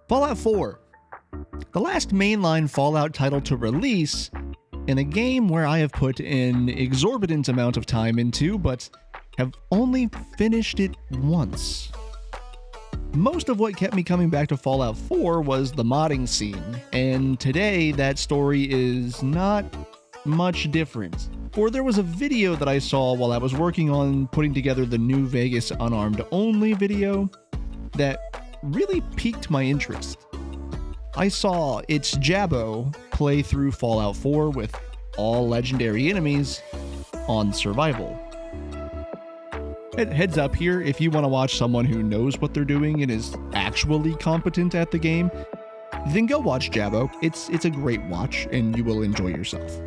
Fallout 4. The last mainline Fallout title to release, in a game where I have put an exorbitant amount of time into, but have only finished it once. Most of what kept me coming back to Fallout 4 was the modding scene, and today that story is not much different. For there was a video that I saw while I was working on putting together the New Vegas Unarmed Only video that really piqued my interest. I saw ItsJabo play through Fallout 4 with all legendary enemies on survival. Heads up here, if you want to watch someone who knows what they're doing and is actually competent at the game, then go watch Jabo. It's a great watch and you will enjoy yourself.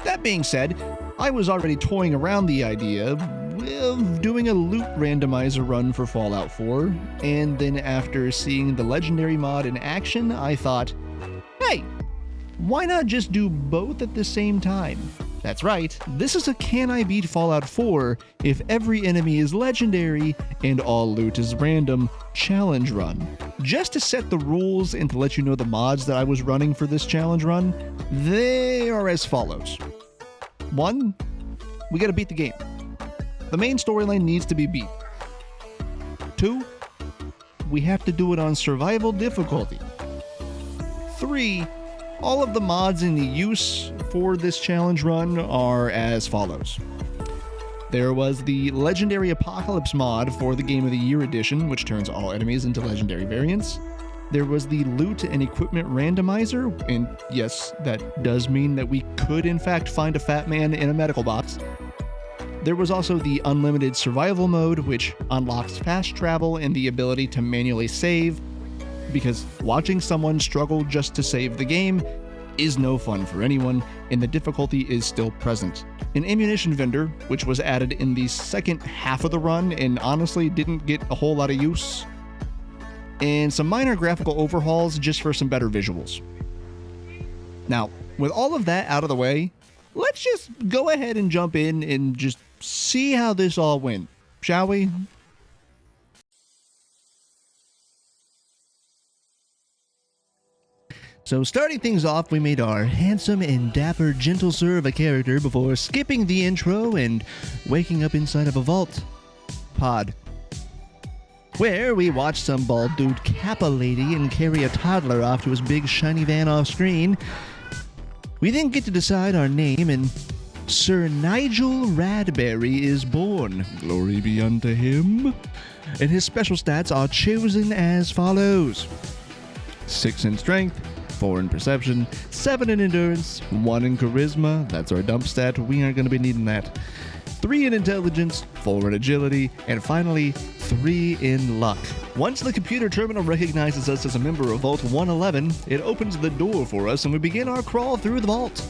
That being said, I was already toying around the idea of doing a loot randomizer run for Fallout 4, and then after seeing the legendary mod in action, I thought, hey, why not just do both at the same time? That's right, this is a Can I Beat Fallout 4 if every enemy is legendary and all loot is random challenge run. Just to set the rules and to let you know the mods that I was running for this challenge run, they are as follows. 1, we gotta beat the game. The main storyline needs to be beat. 2, we have to do it on survival difficulty. 3, all of the mods in use for this challenge run are as follows. There was the Legendary Apocalypse mod for the Game of the Year edition, which turns all enemies into legendary variants. There was the Loot and Equipment Randomizer, and yes, that does mean that we could in fact find a fat man in a medical box. There was also the Unlimited Survival mode, which unlocks fast travel and the ability to manually save, because watching someone struggle just to save the game is no fun for anyone, and the difficulty is still present. An ammunition vendor, which was added in the second half of the run and honestly didn't get a whole lot of use. And some minor graphical overhauls just for some better visuals. Now, with all of that out of the way, let's just go ahead and jump in and just see how this all went, shall we? So starting things off, we made our handsome and dapper gentle sir of a character before skipping the intro and waking up inside of a vault pod, where we watched some bald dude cap a lady and carry a toddler off to his big shiny van off screen. We then get to decide our name, and Sir Nigel Radberry is born. Glory be unto him. And his special stats are chosen as follows: 6 in strength, 4 in perception, 7 in endurance, 1 in charisma, that's our dump stat, we aren't going to be needing that, 3 in intelligence, 4 in agility, and finally 3 in luck. Once the computer terminal recognizes us as a member of Vault 111, it opens the door for us and we begin our crawl through the vault.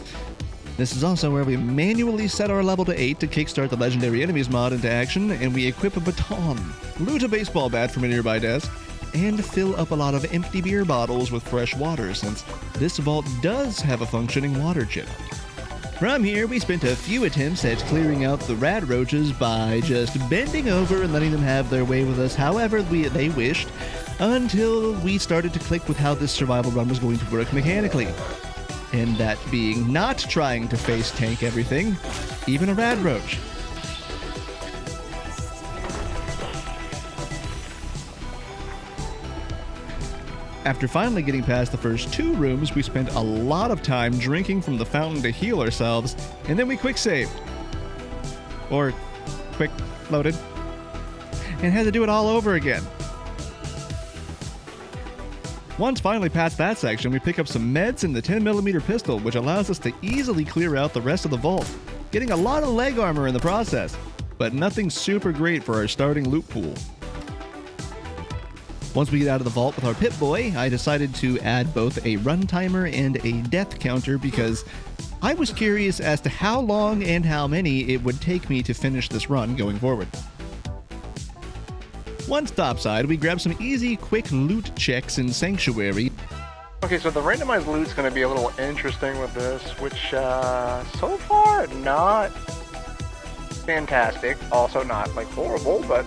This is also where we manually set our level to 8 to kickstart the Legendary Enemies mod into action, and we equip a baton, loot a baseball bat from a nearby desk, and fill up a lot of empty beer bottles with fresh water, since this vault does have a functioning water chip. From here, we spent a few attempts at clearing out the rad roaches by just bending over and letting them have their way with us however they wished, until we started to click with how this survival run was going to work mechanically. And that being not trying to face tank everything, even a rad roach. After finally getting past the first 2 rooms, we spent a lot of time drinking from the fountain to heal ourselves, and then we quick saved. Or quick loaded. And had to do it all over again. Once finally past that section, we pick up some meds and the 10mm pistol, which allows us to easily clear out the rest of the vault, getting a lot of leg armor in the process, but nothing super great for our starting loot pool. Once we get out of the vault with our Pip-Boy, I decided to add both a run timer and a death counter because I was curious as to how long and how many it would take me to finish this run going forward. Once topside, we grabbed some easy, quick loot checks in Sanctuary. Okay, so the randomized loot's going to be a little interesting with this, which so far not fantastic, also not like horrible, but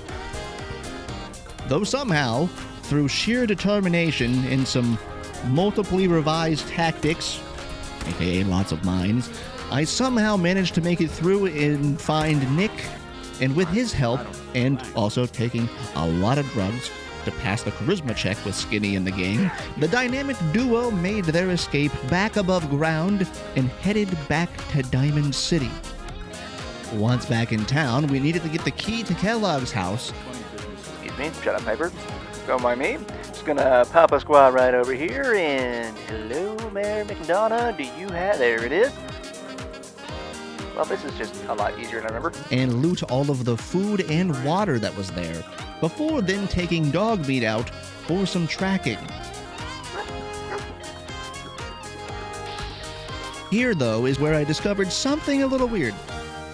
Though somehow, through sheer determination and some multiply revised tactics, aka lots of mines, I somehow managed to make it through and find Nick, and with his help, and also taking a lot of drugs to pass the charisma check with Skinny in the game, the dynamic duo made their escape back above ground and headed back to Diamond City. Once back in town, we needed to get the key to Kellogg's house. Excuse me, shut up, Piper. Don't mind me. Just gonna pop a squad right over here and hello, Mayor McDonough. Do you have? There it is. Well, this is just a lot easier than I remember. And loot all of the food and water that was there, before then taking Dogmeat out for some tracking. Here, though, is where I discovered something a little weird.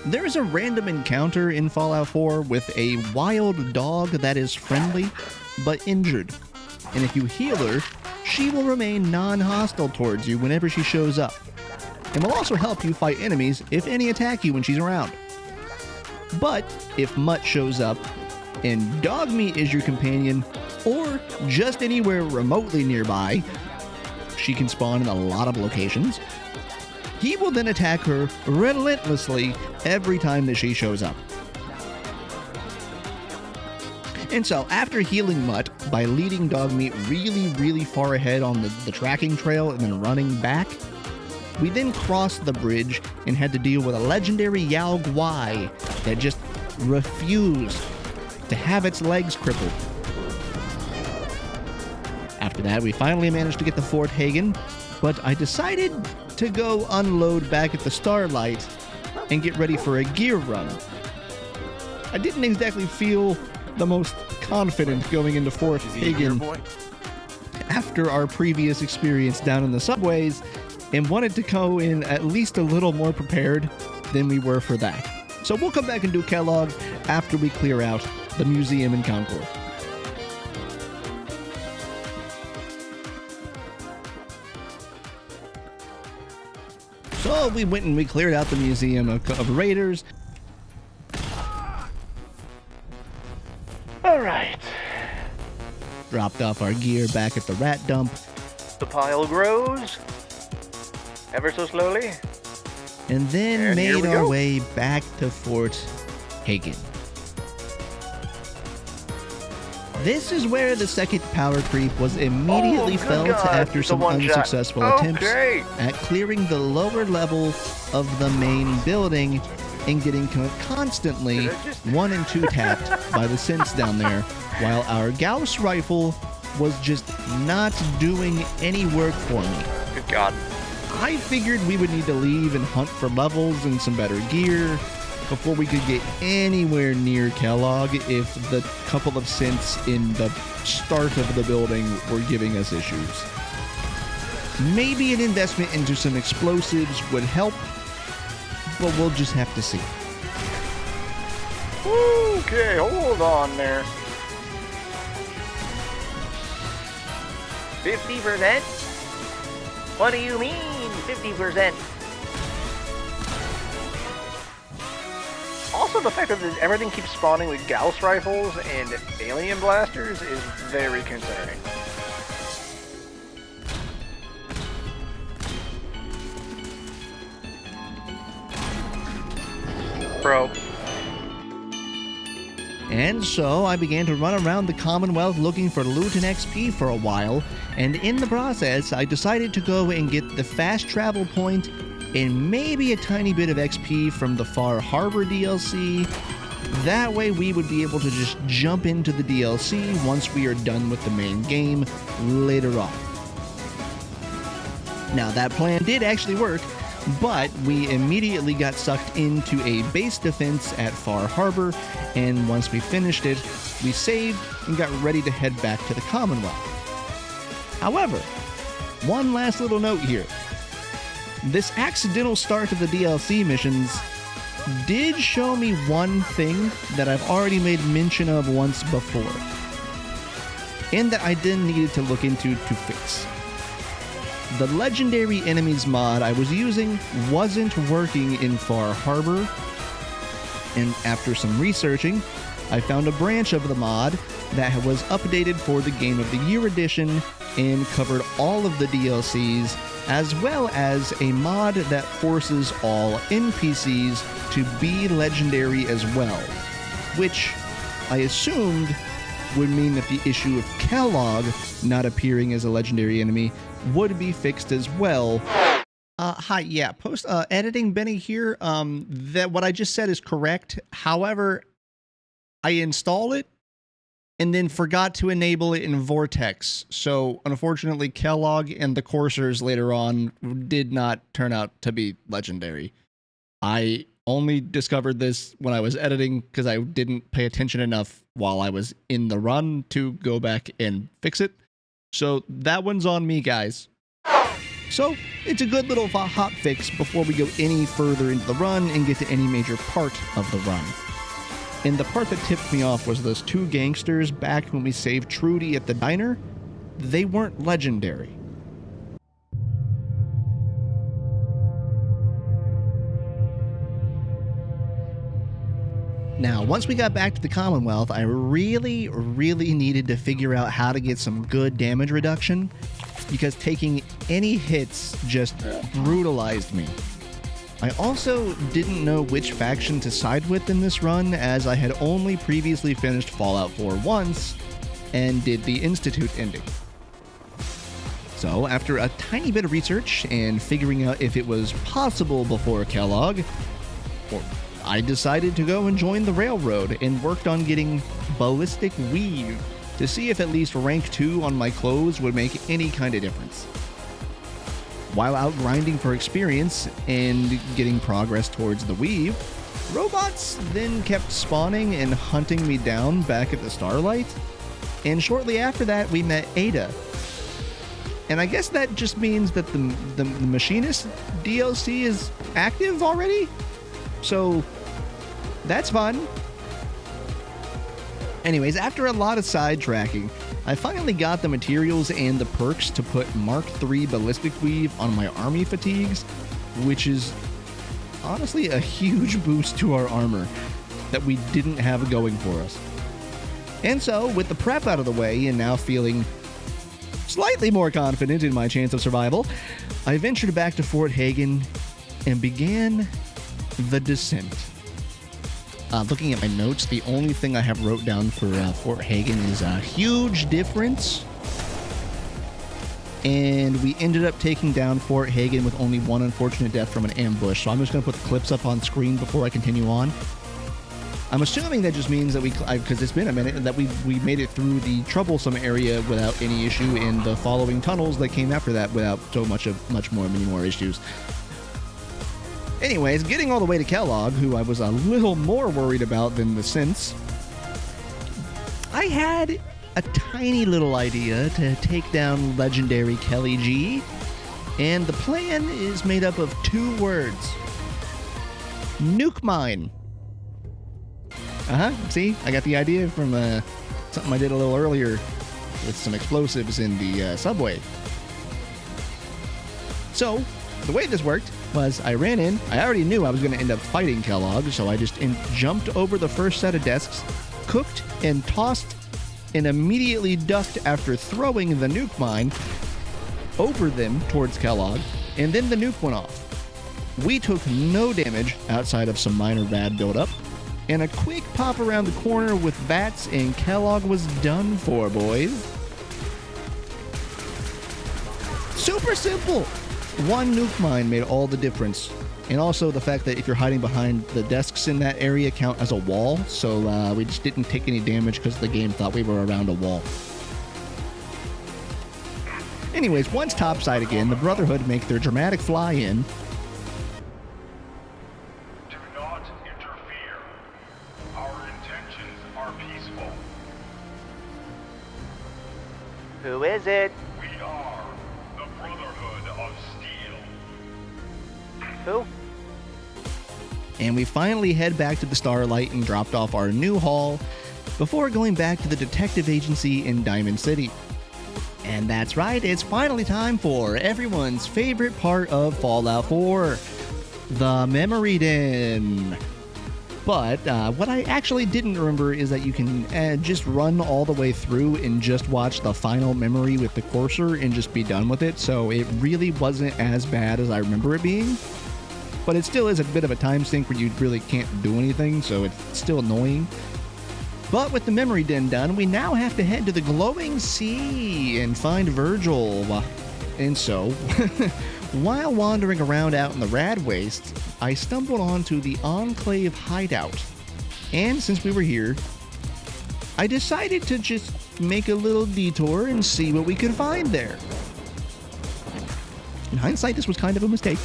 There is a random encounter in Fallout 4 with a wild dog that is friendly, but injured. And if you heal her, she will remain non-hostile towards you whenever she shows up, and will also help you fight enemies if any attack you when she's around. But if Mutt shows up, and Dogmeat is your companion, or just anywhere remotely nearby, she can spawn in a lot of locations, he will then attack her relentlessly every time that she shows up. And so, after healing Mutt by leading Dogmeat really far ahead on the tracking trail and then running back, we then crossed the bridge and had to deal with a legendary Yao Guai that just refused to have its legs crippled. After that, we finally managed to get to Fort Hagen, but I decided to go unload back at the Starlight and get ready for a gear run. I didn't exactly feel the most confident going into Fort Hagen after our previous experience down in the subways, and wanted to go in at least a little more prepared than we were for that. So we'll come back and do Kellogg after we clear out the museum in Concord. So we went and we cleared out the museum of raiders. Alright. Dropped off our gear back at the rat dump. The pile grows. Ever so slowly. And then And here made we our go. way back to Fort Hagen. This is where the second power creep was immediately Oh, good felt God, after the some one shot. unsuccessful attempts Okay. at clearing the lower level of the main building and getting constantly Did I just- 1 and 2 tapped by the synths down there, while our Gauss rifle was just not doing any work for me. Good God. I figured we would need to leave and hunt for levels and some better gear before we could get anywhere near Kellogg if the couple of synths in the start of the building were giving us issues. Maybe an investment into some explosives would help, but we'll just have to see. Okay, hold on there. 50%? What do you mean, 50%? Also, the fact that everything keeps spawning with Gauss rifles and alien blasters is very concerning. Bro. And so I began to run around the Commonwealth looking for loot and XP for a while, and in the process I decided to go and get the fast travel point and maybe a tiny bit of XP from the Far Harbor DLC. That way we would be able to just jump into the DLC once we are done with the main game later on. Now that plan did actually work, but we immediately got sucked into a base defense at Far Harbor, and once we finished it, we saved and got ready to head back to the Commonwealth. However, one last little note here. This accidental start of the DLC missions did show me one thing that I've already made mention of once before, and that I then needed to look into to fix. The legendary enemies mod I was using wasn't working in Far Harbor, and after some researching, I found a branch of the mod that was updated for the Game of the Year edition and covered all of the DLCs, as well as a mod that forces all NPCs to be legendary as well, which I assumed would mean that the issue of Kellogg not appearing as a legendary enemy would be fixed as well. Hi, yeah, post editing Benny here. That what I just said is correct. However, I installed it and then forgot to enable it in Vortex. So unfortunately, Kellogg and the coursers later on did not turn out to be legendary. I only discovered this when I was editing because I didn't pay attention enough while I was in the run to go back and fix it. So that one's on me, guys. So it's a good little hot fix before we go any further into the run and get to any major part of the run. And the part that tipped me off was those two gangsters back when we saved Trudy at the diner. They weren't legendary. Now, once we got back to the Commonwealth, I really needed to figure out how to get some good damage reduction, because taking any hits just brutalized me. I also didn't know which faction to side with in this run, as I had only previously finished Fallout 4 once and did the Institute ending. So, after a tiny bit of research and figuring out if it was possible before Kellogg, I decided to go and join the Railroad and worked on getting Ballistic Weave to see if at least rank 2 on my clothes would make any kind of difference. While out grinding for experience and getting progress towards the weave, robots then kept spawning and hunting me down back at the Starlight, and shortly after that we met Ada. And I guess that just means that the Machinist DLC is active already? So that's fun. Anyways, after a lot of sidetracking, I finally got the materials and the perks to put Mark III Ballistic Weave on my army fatigues, which is honestly a huge boost to our armor that we didn't have going for us. And so, with the prep out of the way and now feeling slightly more confident in my chance of survival, I ventured back to Fort Hagen and began the descent. Looking at my notes, the only thing I have wrote down for Fort Hagen is a huge difference. And we ended up taking down Fort Hagen with only one unfortunate death from an ambush. So I'm just going to put the clips up on screen before I continue on. I'm assuming that just means that because it's been a minute, that we made it through the troublesome area without any issue, in the following tunnels that came after that without many more issues. Anyways, getting all the way to Kellogg, who I was a little more worried about than the synths, I had a tiny little idea to take down legendary Kelly G, and the plan is made up of 2 words. Nuke mine. See? I got the idea from something I did a little earlier with some explosives in the subway. So, the way this worked was I ran in. I already knew I was going to end up fighting Kellogg, so I just jumped over the first set of desks, cooked and tossed, and immediately ducked after throwing the nuke mine over them towards Kellogg, and then the nuke went off. We took no damage outside of some minor rad buildup, and a quick pop around the corner with bats, and Kellogg was done for, boys. Super simple! One nuke mine made all the difference. And also the fact that if you're hiding behind the desks in that area count as a wall, so we just didn't take any damage because the game thought we were around a wall. Anyways, once topside again, the Brotherhood make their dramatic fly-in. Do not interfere. Our intentions are peaceful. Who is it? We are the Brotherhood of Steel. Who? And we finally head back to the Starlight and dropped off our new haul before going back to the detective agency in Diamond City. And that's right, it's finally time for everyone's favorite part of Fallout 4, the Memory Den. But what I actually didn't remember is that you can just run all the way through and just watch the final memory with the cursor and just be done with it. So it really wasn't as bad as I remember it being. But it still is a bit of a time sink where you really can't do anything, so it's still annoying. But with the memory den done, we now have to head to the glowing sea and find Virgil. And so, while wandering around out in the Rad Waste, I stumbled onto the Enclave hideout. And since we were here, I decided to just make a little detour and see what we could find there. In hindsight, this was kind of a mistake.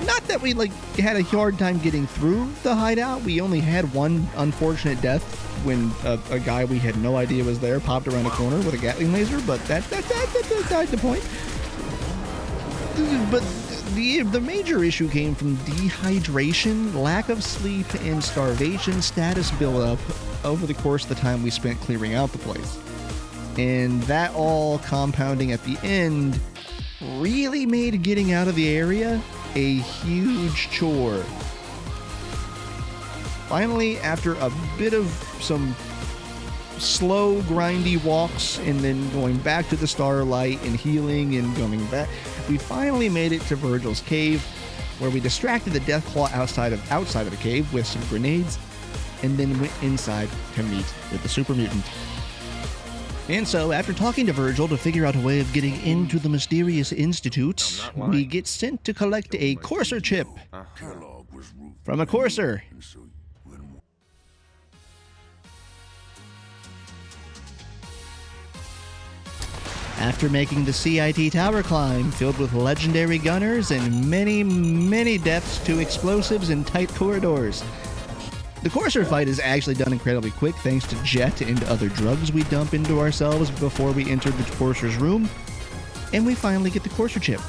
Not that we had a hard time getting through the hideout. We only had one unfortunate death when a guy we had no idea was there popped around a corner with a Gatling laser, but that's the point. But the major issue came from dehydration, lack of sleep, and starvation status buildup over the course of the time we spent clearing out the place. And that all compounding at the end really made getting out of the area a huge chore. Finally, after a bit of some slow, grindy walks and then going back to the starlight and healing and going back, we finally made it to Virgil's cave, where we distracted the Deathclaw outside of the cave with some grenades, and then went inside to meet with the super mutant. And so, after talking to Virgil to figure out a way of getting into the mysterious institute, we get sent to collect a Courser chip from a Courser. After making the CIT tower climb, filled with legendary gunners and many, many deaths to explosives in tight corridors, the Courser fight is actually done incredibly quick thanks to Jet and other drugs we dump into ourselves before we enter the Courser's room, and we finally get the Courser chip,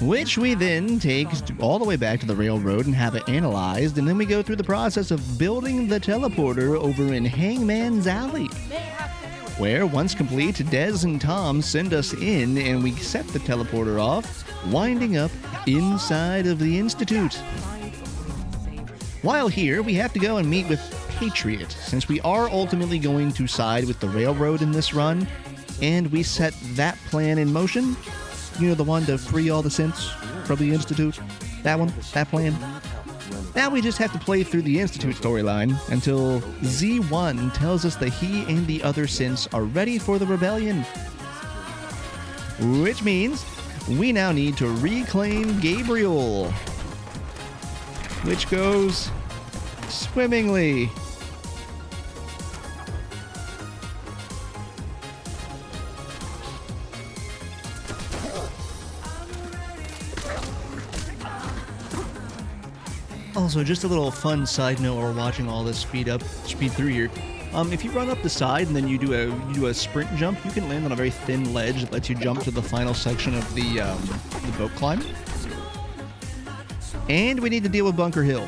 which we then take all the way back to the railroad and have it analyzed, and then we go through the process of building the teleporter over in Hangman's Alley, where, once complete, Dez and Tom send us in and we set the teleporter off, winding up inside of the Institute. While here, we have to go and meet with Patriot, since we are ultimately going to side with the railroad in this run, and we set that plan in motion. You know, the one to free all the synths from the Institute? That one? That plan? Now we just have to play through the Institute storyline until Z1 tells us that he and the other synths are ready for the rebellion. Which means we now need to reclaim Gabriel, which goes swimmingly. Also, just a little fun side note while we're watching all this speed through here. If you run up the side and then you do a sprint jump, you can land on a very thin ledge that lets you jump to the final section of the boat climb. And we need to deal with Bunker Hill.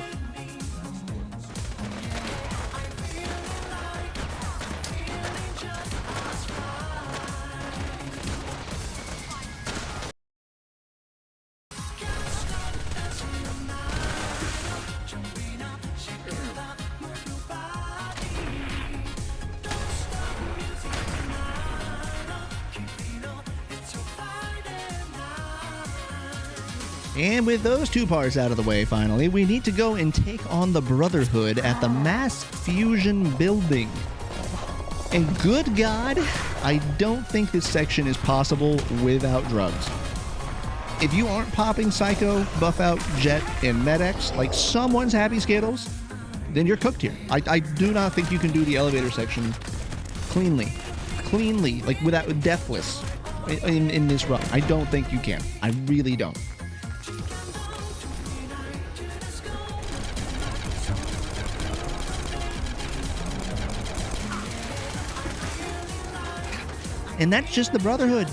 And with those two parts out of the way, finally, we need to go and take on the Brotherhood at the Mass Fusion Building. And good God, I don't think this section is possible without drugs. If you aren't popping Psycho, Buff Out, Jet, and Med-X like someone's Happy Skittles, then you're cooked here. I do not think you can do the elevator section cleanly, like without deathless in this run. I don't think you can. I really don't. And that's just the Brotherhood.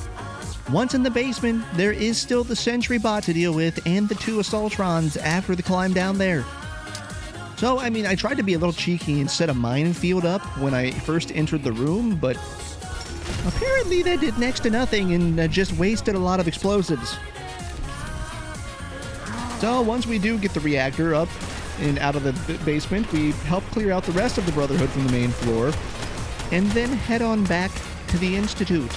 Once in the basement, there is still the Sentry Bot to deal with and the two Assaultrons after the climb down there. So, I mean, I tried to be a little cheeky and set a minefield up when I first entered the room, but apparently that did next to nothing and just wasted a lot of explosives. So, once we do get the reactor up and out of the basement, we help clear out the rest of the Brotherhood from the main floor, and then head on back to the Institute.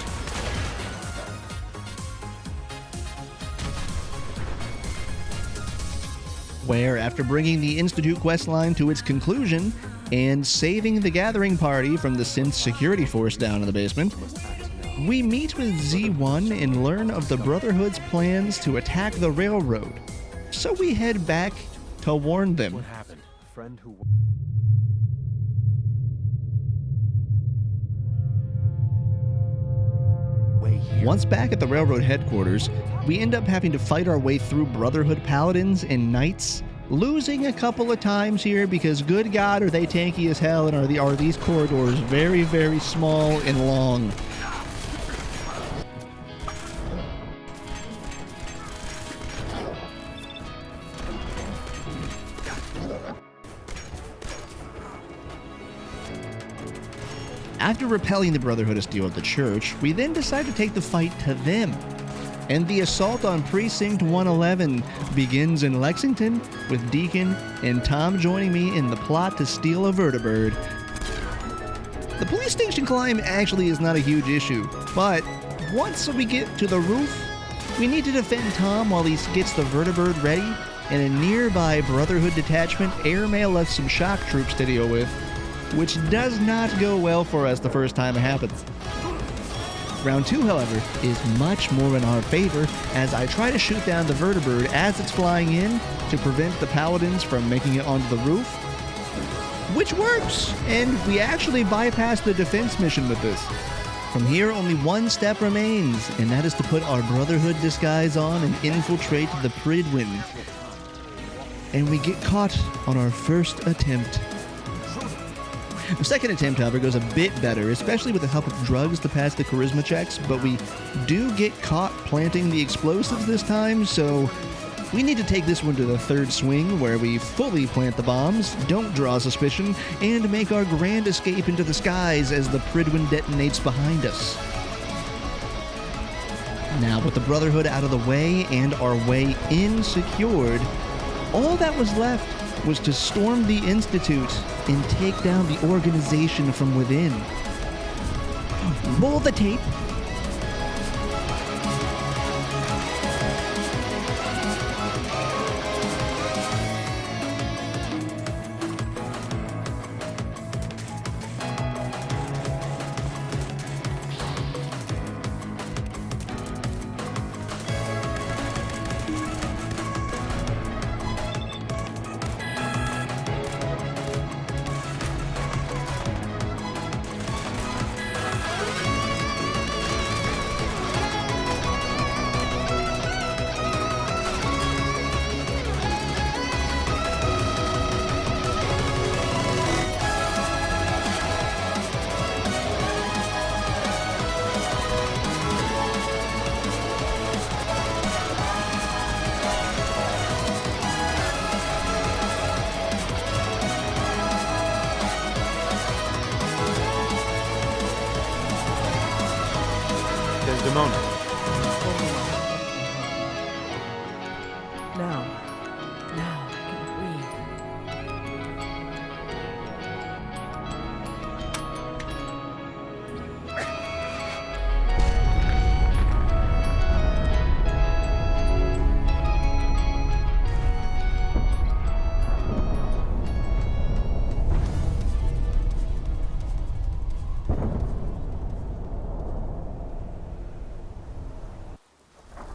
Where, after bringing the Institute questline to its conclusion and saving the Gathering Party from the synth security force down in the basement, we meet with Z1 and learn of the Brotherhood's plans to attack the railroad. So we head back to warn them. What happened? A friend who... Once back at the railroad headquarters, we end up having to fight our way through Brotherhood paladins and knights, losing a couple of times here because, good God, are they tanky as hell, and are these corridors very, very small and long. After repelling the Brotherhood of Steel at the church, we then decide to take the fight to them. And the assault on Precinct 111 begins in Lexington, with Deacon and Tom joining me in the plot to steal a vertibird. The police station climb actually is not a huge issue, but once we get to the roof, we need to defend Tom while he gets the vertibird ready, and a nearby Brotherhood detachment airmail us some shock troops to deal with, which does not go well for us the first time it happens. Round 2, however, is much more in our favor, as I try to shoot down the vertibird as it's flying in to prevent the paladins from making it onto the roof, which works, and we actually bypass the defense mission with this. From here, only one step remains, and that is to put our Brotherhood disguise on and infiltrate the Pridwin. And we get caught on our first attempt. The second attempt, however, goes a bit better, especially with the help of drugs to pass the charisma checks, but we do get caught planting the explosives this time, so we need to take this one to the third swing, where we fully plant the bombs, don't draw suspicion, and make our grand escape into the skies as the Pridwin detonates behind us. Now, with the Brotherhood out of the way and our way in secured, all that was left was to storm the Institute and take down the organization from within. Roll the tape. Desdemona. Now I can breathe.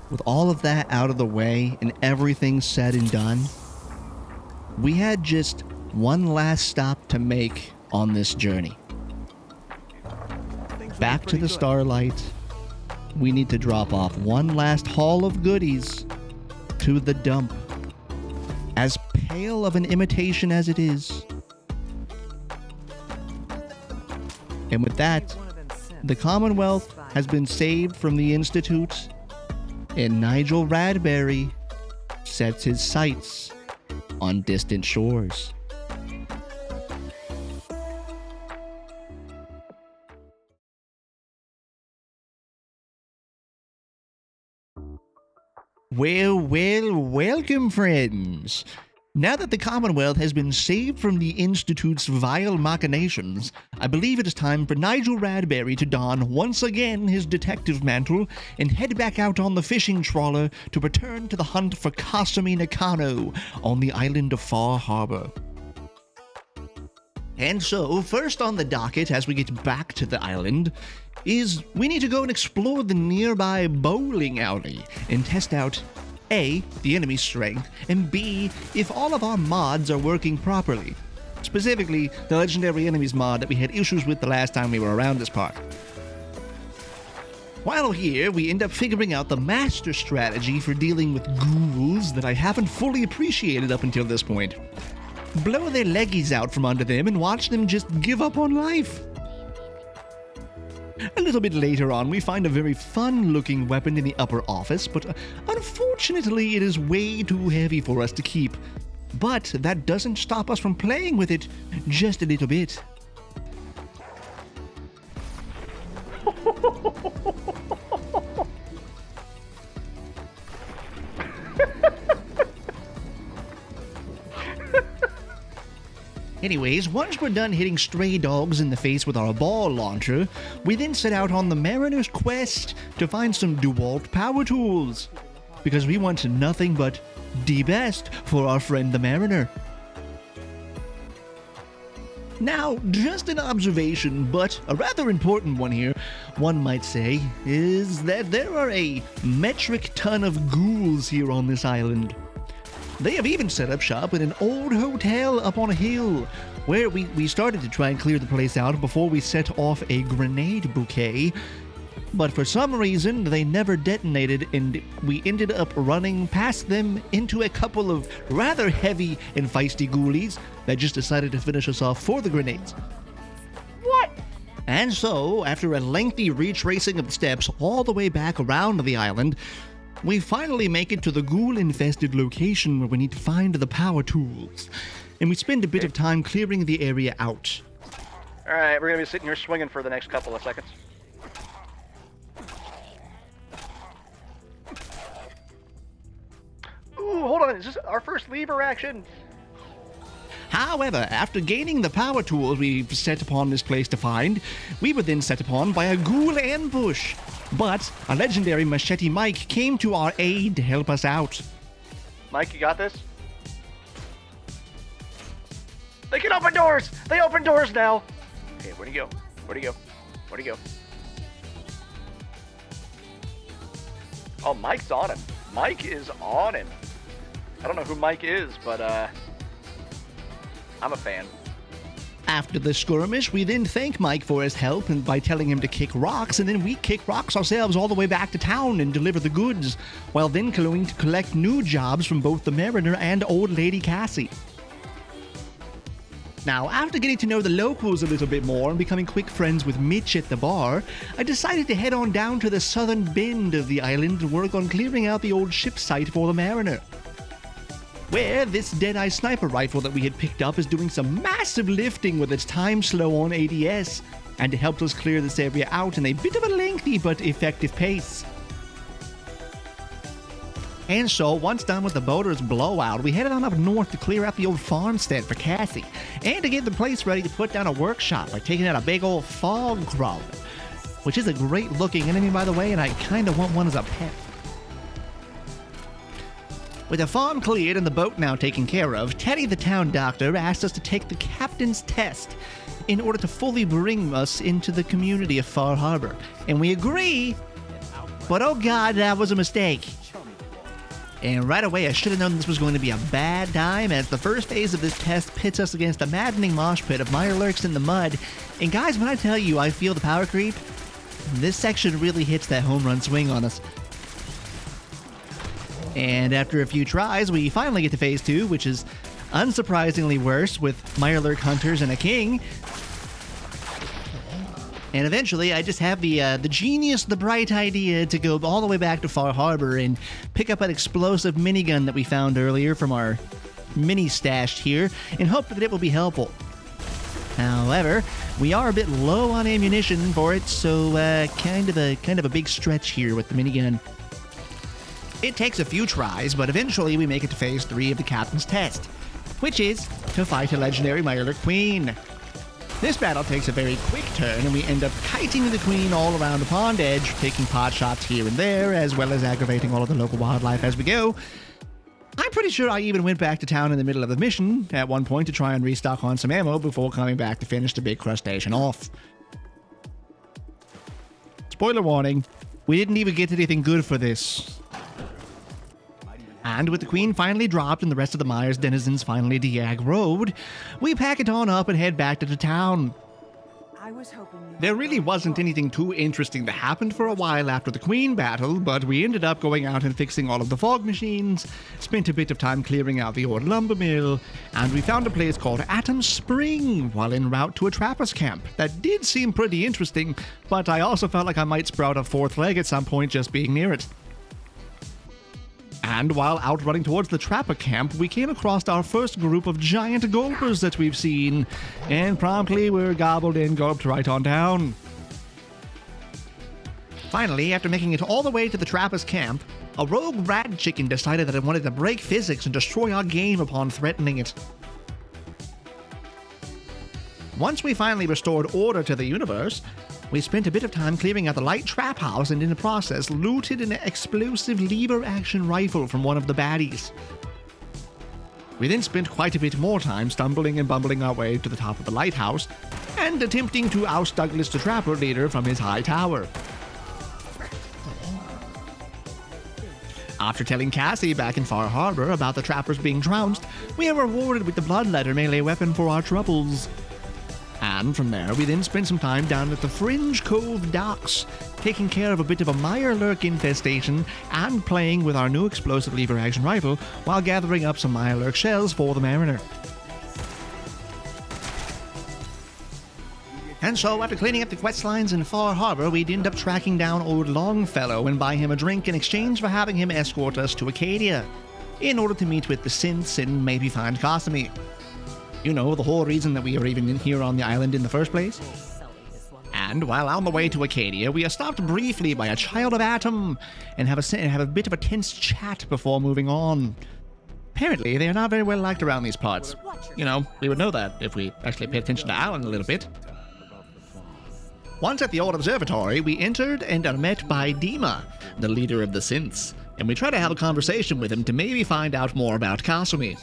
With all of that out of the way and everything said and done, we had just one last stop to make on this journey. Back to the Starlight, we need to drop off one last haul of goodies to the dump. As pale of an imitation as it is. And with that, the Commonwealth has been saved from the Institute, and Nigel Radberry sets his sights on distant shores. Well, welcome, friends. Now that the Commonwealth has been saved from the Institute's vile machinations, I believe it is time for Nigel Radberry to don once again his detective mantle and head back out on the fishing trawler to return to the hunt for Kasm Nakano on the island of Far Harbor. And so, first on the docket as we get back to the island is we need to go and explore the nearby bowling alley and test out A, the enemy's strength, and B, if all of our mods are working properly. Specifically, the legendary enemies mod that we had issues with the last time we were around this park. While here, we end up figuring out the master strategy for dealing with ghouls that I haven't fully appreciated up until this point. Blow their leggies out from under them and watch them just give up on life. A little bit later on, we find a very fun-looking weapon in the upper office, but unfortunately it is way too heavy for us to keep. But that doesn't stop us from playing with it just a little bit. Anyways, once we're done hitting stray dogs in the face with our ball launcher, we then set out on the Mariner's quest to find some DeWalt power tools. Because we want nothing but the best for our friend the Mariner. Now, just an observation, but a rather important one here, one might say, is that there are a metric ton of ghouls here on this island. They have even set up shop in an old hotel up on a hill, where we started to try and clear the place out before we set off a grenade bouquet, but for some reason they never detonated and we ended up running past them into a couple of rather heavy and feisty ghoulies that just decided to finish us off for the grenades. What? And so, after a lengthy retracing of the steps all the way back around the island, we finally make it to the ghoul-infested location where we need to find the power tools, and we spend a bit of time clearing the area out. Alright, we're going to be sitting here swinging for the next couple of seconds. Ooh, hold on, is this our first lever action? However, after gaining the power tools we've set upon this place to find, we were then set upon by a ghoul ambush. But a legendary Machete Mike came to our aid to help us out. Mike, you got this? They can open doors! They open doors now! Okay, where'd he go? Where'd he go? Where'd he go? Oh, Mike's on him. Mike is on him. I don't know who Mike is, but I'm a fan. After the skirmish, we then thank Mike for his help and by telling him to kick rocks, and then we kick rocks ourselves all the way back to town and deliver the goods, while then going to collect new jobs from both the Mariner and Old Lady Cassie. Now, after getting to know the locals a little bit more and becoming quick friends with Mitch at the bar, I decided to head on down to the southern bend of the island to work on clearing out the old ship site for the Mariner, where this Deadeye sniper rifle that we had picked up is doing some massive lifting with its time slow on ADS, and it helped us clear this area out in a bit of a lengthy but effective pace. And so, once done with the boater's blowout, we headed on up north to clear out the old farmstead for Cassie, and to get the place ready to put down a workshop by taking out a big old fog crawler, which is a great looking enemy by the way, and I kinda want one as a pet. With the farm cleared and the boat now taken care of, Teddy the town doctor asked us to take the captain's test in order to fully bring us into the community of Far Harbor. And we agree, but oh god, that was a mistake. And right away, I should have known this was going to be a bad time, as the first phase of this test pits us against a maddening mosh pit of Mirelurks in the mud. And guys, when I tell you I feel the power creep, this section really hits that home run swing on us. And after a few tries, we finally get to phase 2, which is unsurprisingly worse, with Mirelurk hunters and a king. And eventually, I just have the genius, the bright idea to go all the way back to Far Harbor and pick up an explosive minigun that we found earlier from our mini stash here, and hope that it will be helpful. However, we are a bit low on ammunition for it, so kind of a big stretch here with the minigun. It takes a few tries, but eventually we make it to phase 3 of the captain's test. which is to fight a legendary Mirelurk Queen. This battle takes a very quick turn, and we end up kiting the Queen all around the pond edge, taking pot shots here and there, as well as aggravating all of the local wildlife as we go. I'm pretty sure I even went back to town in the middle of the mission at one point to try and restock on some ammo before coming back to finish the big crustacean off. Spoiler warning, we didn't even get anything good for this. And with the Queen finally dropped and the rest of the Myers denizens finally de-aggroed, we pack it on up and head back to the town. I was hoping There really wasn't anything too interesting that happened for a while after the Queen battle, but we ended up going out and fixing all of the fog machines, spent a bit of time clearing out the old lumber mill, and we found a place called Atom Spring while en route to a trapper's camp. That did seem pretty interesting, but I also felt like I might sprout a fourth leg at some point just being near it. And while out running towards the trapper camp, we came across our first group of giant gulpers that we've seen, and promptly were gobbled and gulped right on down. Finally, after making it all the way to the trapper's camp, a rogue rat chicken decided that it wanted to break physics and destroy our game upon threatening it. Once we finally restored order to the universe, we spent a bit of time clearing out the light trap house and in the process looted an explosive lever-action rifle from one of the baddies. We then spent quite a bit more time stumbling and bumbling our way to the top of the lighthouse and attempting to oust Douglas the Trapper leader from his high tower. After telling Cassie back in Far Harbor about the trappers being trounced, we are rewarded with the bloodletter melee weapon for our troubles. And from there, we then spent some time down at the Fringe Cove docks, taking care of a bit of a Mirelurk infestation and playing with our new explosive lever-action rifle while gathering up some Mirelurk shells for the Mariner. And so, after cleaning up the quest lines in Far Harbor, we'd end up tracking down old Longfellow and buy him a drink in exchange for having him escort us to Acadia, in order to meet with the synths and maybe find Kasm. You know, the whole reason that we are even in here on the island in the first place. And while on the way to Acadia, we are stopped briefly by a child of Atom and have a bit of a tense chat before moving on. Apparently, they are not very well liked around these parts. You know, we would know that if we actually paid attention to Alan a little bit. Once at the old observatory, we entered and are met by Dima, the leader of the synths, and we try to have a conversation with him to maybe find out more about Kasm.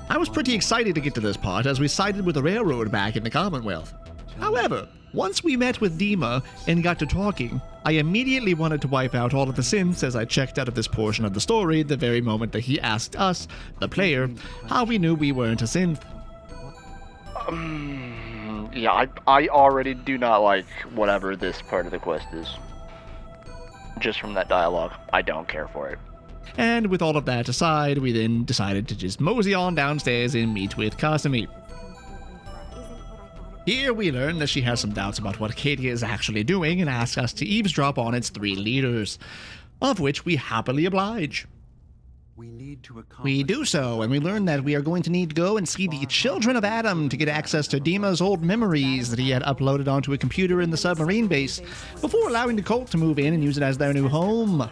I was pretty excited to get to this part as we sided with the railroad back in the Commonwealth. However, once we met with Dima and got to talking, I immediately wanted to wipe out all of the synths as I checked out of this portion of the story the very moment that he asked us, the player, how we knew we weren't a synth. Yeah, I already do not like whatever this part of the quest is. Just from that dialogue, I don't care for it. And with all of that aside, we then decided to just mosey on downstairs and meet with Kasm. Here we learn that she has some doubts about what Acadia is actually doing and asks us to eavesdrop on its 3 leaders, of which we happily oblige. We do so, and we learn that we are going to need to go and see the Children of Atom to get access to Dima's old memories that he had uploaded onto a computer in the submarine base, before allowing the cult to move in and use it as their new home.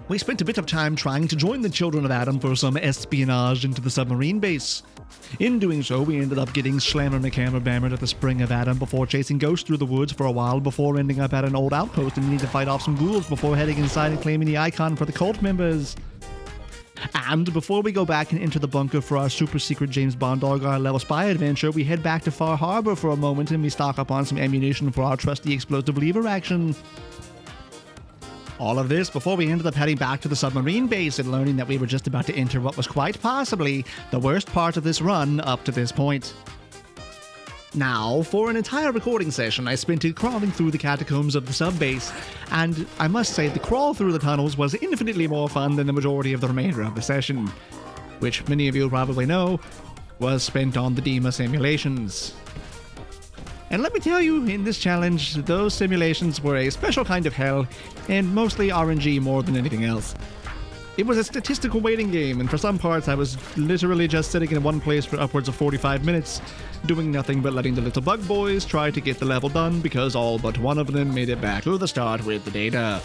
We spent a bit of time trying to join the Children of Atom for some espionage into the submarine base. In doing so, we ended up getting slammer-macammer-bammered at the Spring of Atom before chasing ghosts through the woods for a while before ending up at an old outpost and needing to fight off some ghouls before heading inside and claiming the icon for the cult members. And before we go back and enter the bunker for our super secret James Bond Argyle level spy adventure, we head back to Far Harbor for a moment and we stock up on some ammunition for our trusty explosive lever action. All of this before we ended up heading back to the submarine base and learning that we were just about to enter what was quite possibly the worst part of this run up to this point. Now, for an entire recording session, I spent it crawling through the catacombs of the sub-base, and I must say the crawl through the tunnels was infinitely more fun than the majority of the remainder of the session, which many of you probably know was spent on the Dima simulations. And let me tell you, in this challenge, those simulations were a special kind of hell, and mostly RNG more than anything else. It was a statistical waiting game, and for some parts I was literally just sitting in one place for upwards of 45 minutes, doing nothing but letting the little bug boys try to get the level done because all but one of them made it back to the start with the data.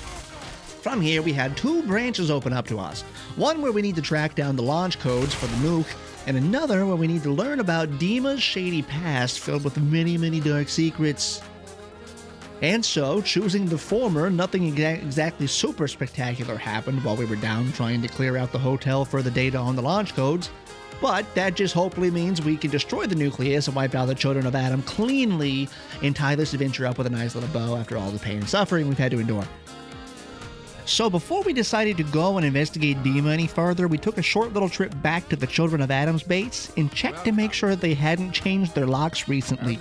From here, we had 2 branches open up to us. One where we need to track down the launch codes for the nuke, and another where we need to learn about Dima's shady past filled with many, many dark secrets. And so, choosing the former, nothing exactly super spectacular happened while we were down trying to clear out the hotel for the data on the launch codes, but that just hopefully means we can destroy the nucleus and wipe out the children of Adam cleanly and tie this adventure up with a nice little bow after all the pain and suffering we've had to endure. So before we decided to go and investigate Dima any further, we took a short little trip back to the Children of Adam's base and checked to make sure they hadn't changed their locks recently.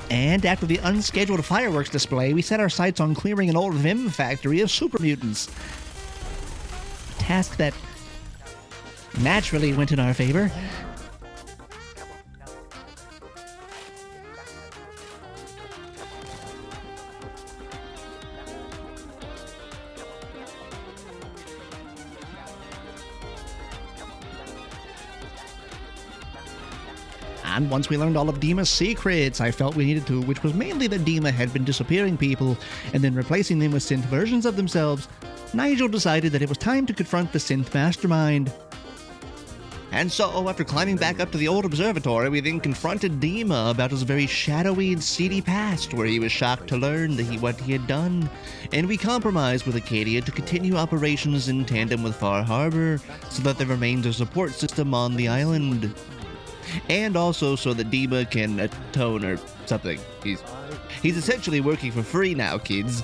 And after the unscheduled fireworks display, we set our sights on clearing an old Vim factory of super mutants. A task that naturally went in our favor. And once we learned all of Dima's secrets, I felt we needed to, which was mainly that Dima had been disappearing people and then replacing them with synth versions of themselves, Nigel decided that it was time to confront the synth mastermind. And so, after climbing back up to the old observatory, we then confronted Dima about his very shadowy and seedy past, where he was shocked to learn what he had done, and we compromised with Acadia to continue operations in tandem with Far Harbor, so that there remains a support system on the island. And also so that Dima can atone or something. He's essentially working for free now, kids.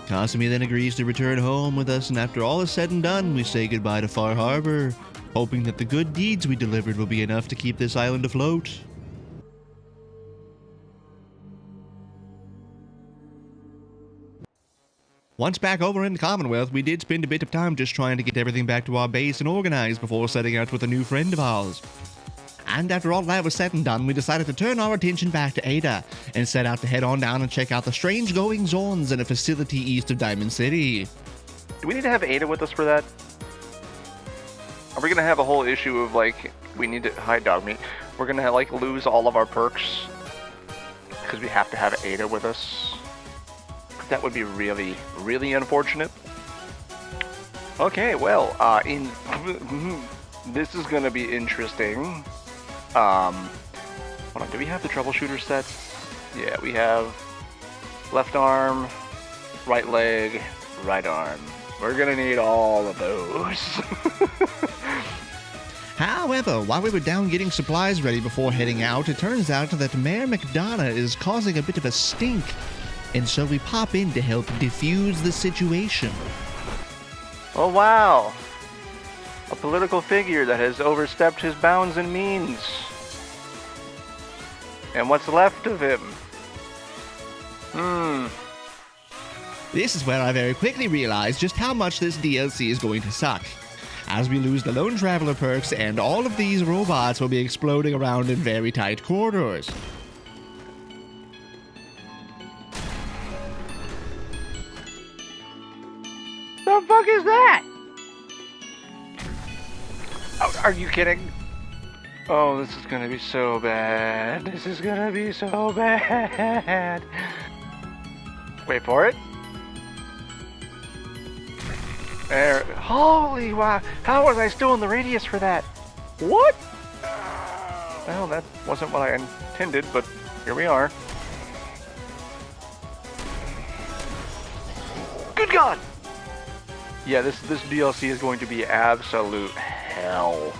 Kasm then agrees to return home with us, and after all is said and done, we say goodbye to Far Harbor, hoping that the good deeds we delivered will be enough to keep this island afloat. Once back over in the Commonwealth, we did spend a bit of time just trying to get everything back to our base and organized before setting out with a new friend of ours. And after all that was said and done, we decided to turn our attention back to Ada and set out to head on down and check out the strange goings-ons in a facility east of Diamond City. Do we need to have Ada with us for that? Are we gonna have a whole issue of like, we need to hide Dogmeat? We're gonna like lose all of our perks because we have to have Ada with us? That would be really, really unfortunate. Okay, well, this is gonna be interesting. Hold on, do we have the troubleshooter set? Yeah, we have left arm, right leg, right arm. We're gonna need all of those. However, while we were down getting supplies ready before heading out, it turns out that Mayor McDonough is causing a bit of a stink. And so we pop in to help defuse the situation. Oh wow! A political figure that has overstepped his bounds and means. And what's left of him? This is where I very quickly realized just how much this DLC is going to suck, as we lose the Lone Traveler perks and all of these robots will be exploding around in very tight corridors. The fuck is that? Oh, are you kidding? Oh, this is gonna be so bad. This is gonna be so bad. Wait for it. There. Holy wow. How was I still in the radius for that? What? Well, that wasn't what I intended, but here we are. Good God! Yeah, this DLC is going to be absolute hell.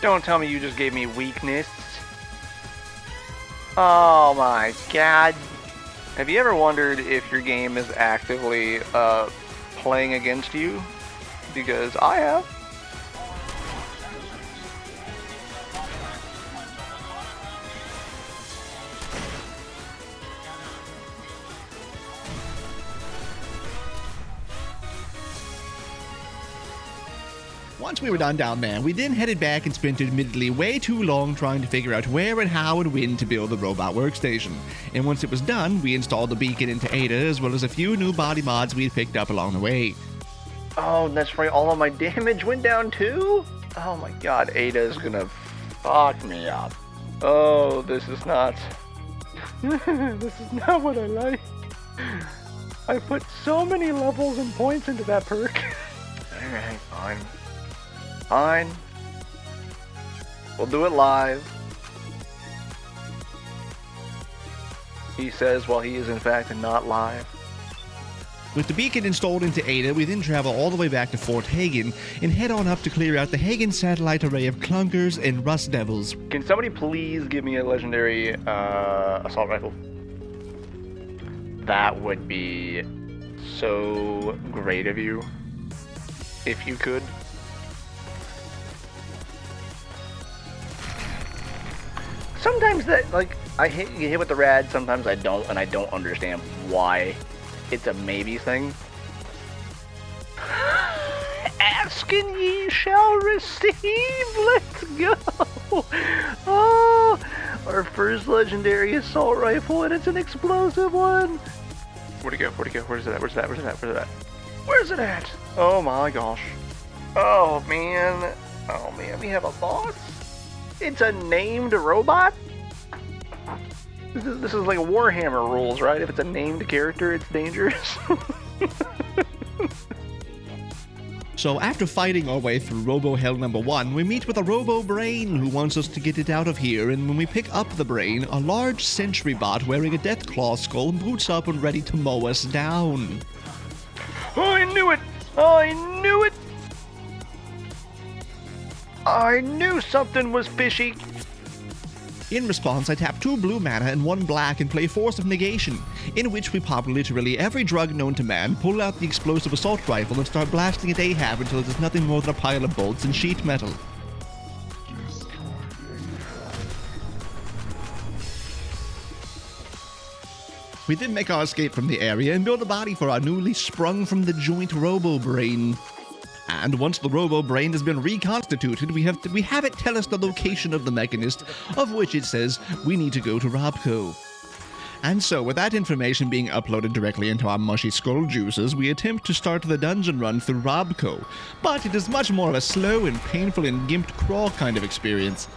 Don't tell me you just gave me weakness. Oh my God. Have you ever wondered if your game is actively playing against you? Because I have. Once we were done down there, we then headed back and spent admittedly way too long trying to figure out where and how and when to build the robot workstation. And once it was done, we installed the beacon into Ada, as well as a few new body mods we'd picked up along the way. Oh, that's right, all of my damage went down too? Oh my god, Ada's gonna fuck me up. Oh, this is not... this is not what I like. I put so many levels and points into that perk. Alright, fine. Fine. We'll do it live. He says while he is in fact not live. With the beacon installed into Ada, we then travel all the way back to Fort Hagen and head on up to clear out the Hagen satellite array of clunkers and rust devils. Can somebody please give me a legendary assault rifle? That would be so great of you. If you could. Sometimes that, like, I get hit with the rad, sometimes I don't, and I don't understand why. It's a maybe thing. Asking ye shall receive. Let's go. Oh, our first legendary assault rifle, and it's an explosive one. Where'd it go? Where'd it go? Where's it at? Where's it at? Where's it at? Where's it at? Where's it at? Oh my gosh. Oh man. Oh man, we have a boss. It's a named robot? This is like Warhammer rules, right? If it's a named character, it's dangerous. So after fighting our way through Robo Hell number 1, we meet with a Robo Brain who wants us to get it out of here, and when we pick up the brain, a large sentry bot wearing a Deathclaw skull boots up and ready to mow us down. Oh, I knew it! I knew it! I knew something was fishy. In response, I tap 2 blue mana and 1 black and play Force of Negation, in which we pop literally every drug known to man, pull out the explosive assault rifle, and start blasting at Ahab until it is nothing more than a pile of bolts and sheet metal. We then make our escape from the area and build a body for our newly sprung from the joint Robo Brain. And once the Robo Brain has been reconstituted, we have it tell us the location of the Mechanist, of which it says we need to go to Robco. And so, with that information being uploaded directly into our mushy skull juices, we attempt to start the dungeon run through Robco. But it is much more of a slow and painful and gimped crawl kind of experience.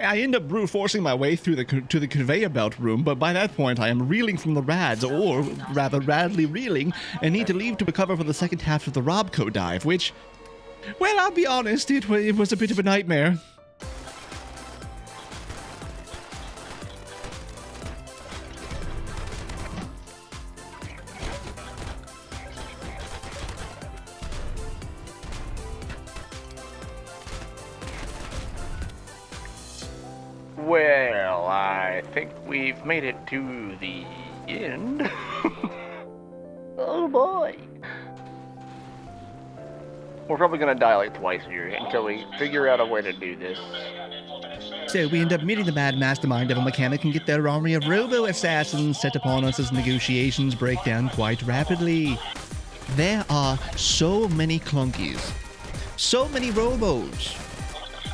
I end up brute forcing my way through to the conveyor belt room, but by that point I am reeling from the rads, or rather radly reeling, and need to leave to recover for the second half of the Robco dive, which, well, I'll be honest, it was a bit of a nightmare. Well, I think we've made it to the end. Oh boy. We're probably gonna die like twice here until we figure out a way to do this. So we end up meeting the mad mastermind of a mechanic and get their army of robo-assassins set upon us as negotiations break down quite rapidly. There are so many clunkies, so many robos,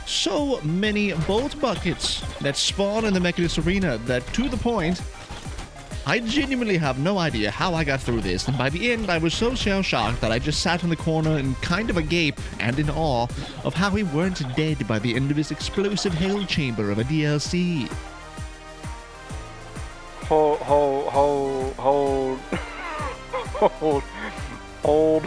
so many bolt buckets that spawn in the Mechanist arena that, to the point, I genuinely have no idea how I got through this, and by the end I was so shell-shocked that I just sat in the corner in kind of a gape and in awe of how we weren't dead by the end of this explosive hell chamber of a DLC. Hold.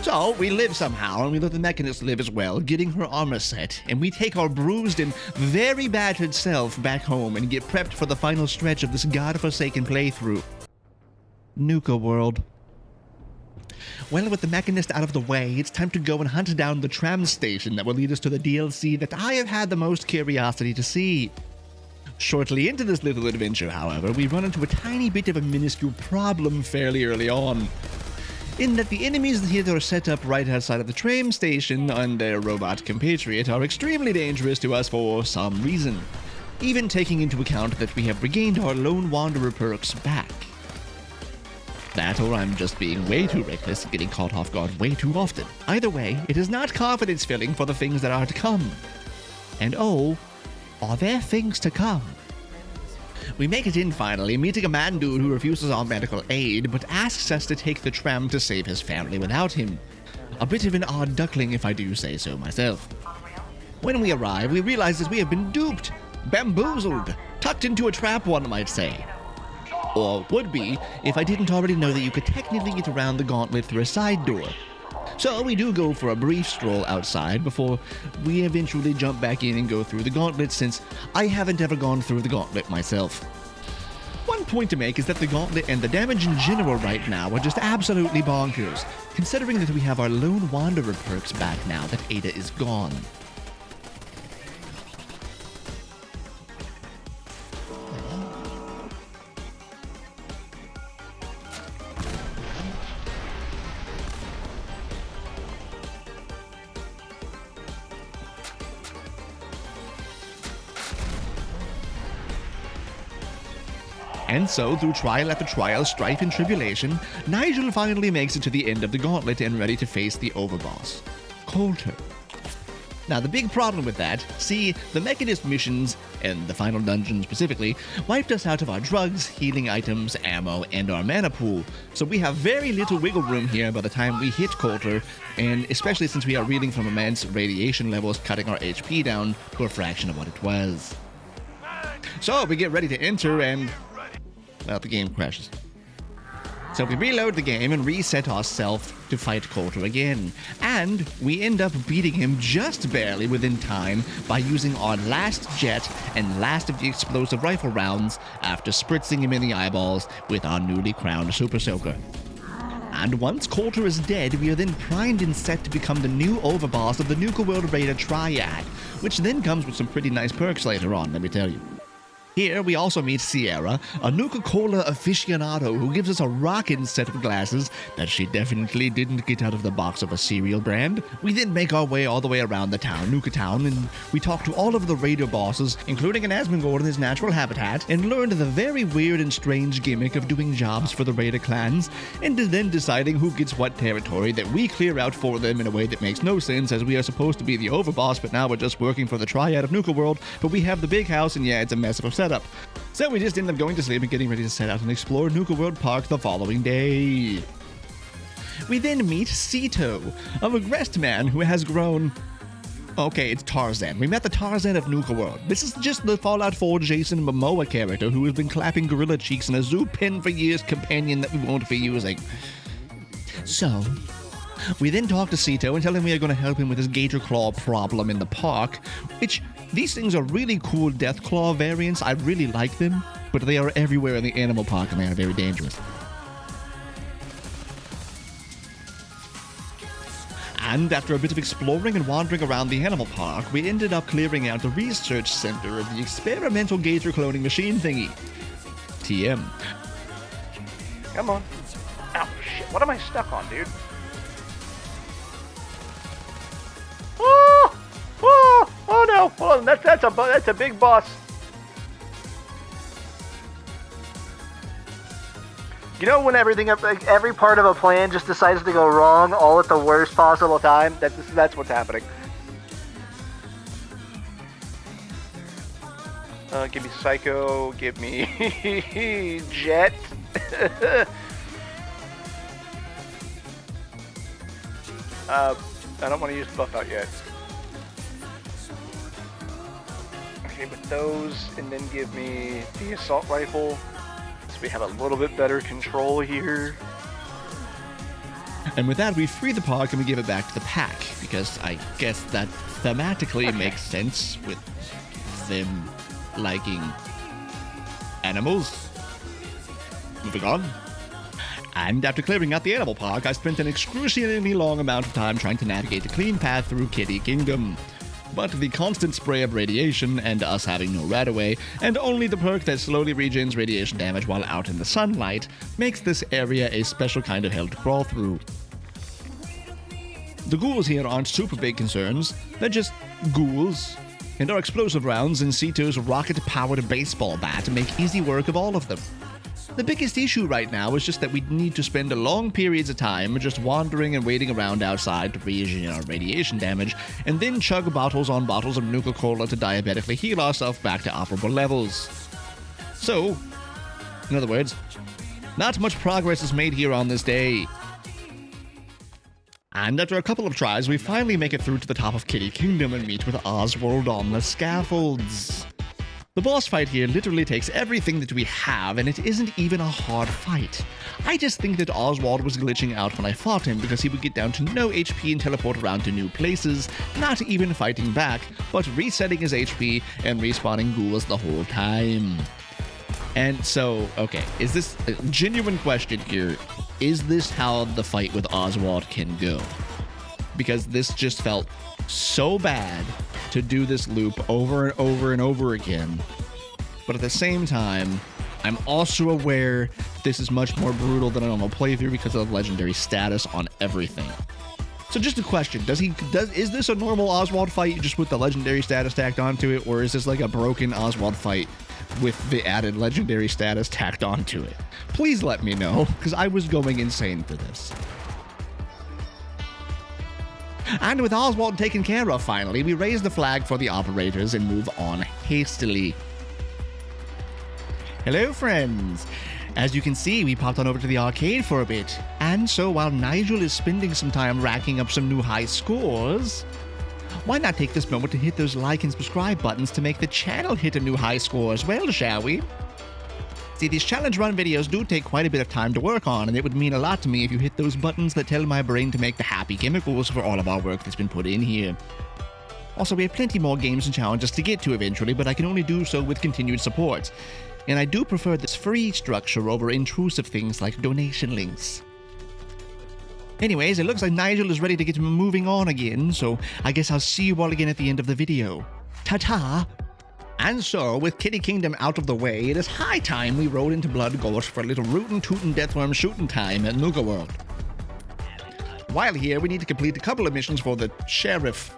So, we live somehow, and we let the Mechanist live as well, getting her armor set, and we take our bruised and very battered self back home and get prepped for the final stretch of this godforsaken playthrough. Nuka World. Well, with the Mechanist out of the way, it's time to go and hunt down the Tram Station that will lead us to the DLC that I have had the most curiosity to see. Shortly into this little adventure, however, we run into a tiny bit of a minuscule problem fairly early on. in that the enemies that are set up right outside of the Tram Station and their robot compatriot are extremely dangerous to us for some reason, even taking into account that we have regained our Lone Wanderer perks back. That, or I'm just being way too reckless, getting caught off guard way too often. Either way, it is not confidence-filling for the things that are to come. And oh, are there things to come? We make it in finally, meeting a man dude who refuses our medical aid, but asks us to take the tram to save his family without him. A bit of an odd duckling, if I do say so myself. When we arrive, we realize that we have been duped, bamboozled, tucked into a trap, one might say. Or would be, if I didn't already know that you could technically get around the gauntlet through a side door. So we do go for a brief stroll outside before we eventually jump back in and go through the gauntlet, since I haven't ever gone through the gauntlet myself. One point to make is that the gauntlet and the damage in general right now are just absolutely bonkers, considering that we have our Lone Wanderer perks back now that Ada is gone. And so, through trial after trial, strife and tribulation, Nigel finally makes it to the end of the gauntlet and ready to face the overboss, Coulter. Now, the big problem with that, see, the Mechanist missions, and the final dungeon specifically, wiped us out of our drugs, healing items, ammo, and our mana pool, so we have very little wiggle room here by the time we hit Coulter, and especially since we are reeling from immense radiation levels cutting our HP down to a fraction of what it was. So, we get ready to enter and... well, the game crashes. So we reload the game and reset ourselves to fight Coulter again. And we end up beating him just barely within time by using our last jet and last of the explosive rifle rounds after spritzing him in the eyeballs with our newly crowned Super Soaker. And once Coulter is dead, we are then primed and set to become the new overboss of the Nuka World Raider Triad, which then comes with some pretty nice perks later on, let me tell you. Here, we also meet Sierra, a Nuka-Cola aficionado who gives us a rockin' set of glasses that she definitely didn't get out of the box of a cereal brand. We then make our way all the way around the town, Nuka Town, and we talk to all of the raider bosses, including an Asmongold in his natural habitat, and learn the very weird and strange gimmick of doing jobs for the raider clans, and then deciding who gets what territory that we clear out for them in a way that makes no sense, as we are supposed to be the overboss, but now we're just working for the Triad of Nuka World, but we have the big house, and yeah, it's a mess of a setup. So we just end up going to sleep and getting ready to set out and explore Nuka World Park the following day. We then meet Sito, a regressed man who has grown... okay, it's Tarzan. We met the Tarzan of Nuka World. This is just the Fallout 4 Jason Momoa character who has been clapping gorilla cheeks in a zoo pen for years, companion that we won't be using. So... we then talk to Sito and tell him we are going to help him with his gator claw problem in the park, which, these things are really cool death claw variants. I really like them, but they are everywhere in the animal park and they are very dangerous. And after a bit of exploring and wandering around the animal park, we ended up clearing out the research center of the experimental gator cloning machine thingy. TM. Come on. Ow, shit. What am I stuck on, dude? Oh no! Hold on, that's a big boss. You know when every part of a plan just decides to go wrong all at the worst possible time? That's what's happening. Give me Psycho, give me Jet. I don't want to use Buff out yet. Okay, with those, and then give me the assault rifle, so we have a little bit better control here. And with that, we free the park and we give it back to the pack, because I guess that thematically makes sense with them liking animals. Moving on. And after clearing out the animal park, I spent an excruciatingly long amount of time trying to navigate the clean path through Kitty Kingdom. But the constant spray of radiation and us having no radaway, and only the perk that slowly regens radiation damage while out in the sunlight, makes this area a special kind of hell to crawl through. The ghouls here aren't super big concerns, they're just ghouls, and our explosive rounds and Cito's rocket-powered baseball bat make easy work of all of them. The biggest issue right now is just that we need to spend long periods of time just wandering and waiting around outside to regen our radiation damage, and then chug bottles on bottles of Nuka-Cola to diabetically heal ourselves back to operable levels. So, in other words, not much progress is made here on this day. And after a couple of tries, we finally make it through to the top of Kitty Kingdom and meet with Oswald on the scaffolds. The boss fight here literally takes everything that we have, and it isn't even a hard fight. I just think that Oswald was glitching out when I fought him because he would get down to no HP and teleport around to new places, not even fighting back, but resetting his HP and respawning ghouls the whole time. And so, okay, is this a genuine question here? Is this how the fight with Oswald can go? Because this just felt so bad to do this loop over and over and over again. But at the same time, I'm also aware this is much more brutal than a normal playthrough because of the legendary status on everything. So just a question, is this a normal Oswald fight just with the legendary status tacked onto it, or is this like a broken Oswald fight with the added legendary status tacked onto it? Please let me know, because I was going insane for this. And with Oswald taken care of finally, we raise the flag for the operators and move on hastily. Hello friends! As you can see, we popped on over to the arcade for a bit, and so while Nigel is spending some time racking up some new high scores, why not take this moment to hit those like and subscribe buttons to make the channel hit a new high score as well, shall we? See, these challenge run videos do take quite a bit of time to work on, and it would mean a lot to me if you hit those buttons that tell my brain to make the happy chemicals for all of our work that's been put in here. Also, we have plenty more games and challenges to get to eventually, but I can only do so with continued support. And I do prefer this free structure over intrusive things like donation links. Anyways, it looks like Nigel is ready to get moving on again, so I guess I'll see you all again at the end of the video. Ta-ta! And so, with Kitty Kingdom out of the way, it is high time we rode into Blood Gorge for a little rootin' tootin' deathworm shootin' time at Nuka World. While here, we need to complete a couple of missions for the sheriff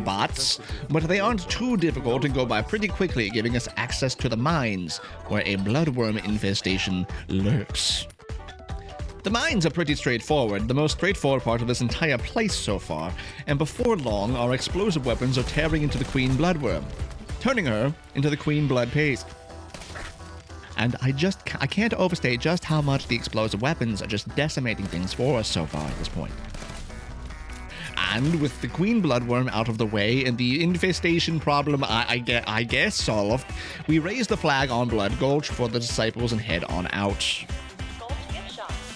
bots, but they aren't too difficult and go by pretty quickly, giving us access to the mines, where a bloodworm infestation lurks. The mines are pretty straightforward, the most straightforward part of this entire place so far, and before long, our explosive weapons are tearing into the Queen Bloodworm, turning her into the Queen Blood Paste. And I can't overstate just how much the explosive weapons are just decimating things for us so far at this point. And with the Queen Bloodworm out of the way and the infestation problem I guess solved, we raise the flag on Blood Gulch for the disciples and head on out.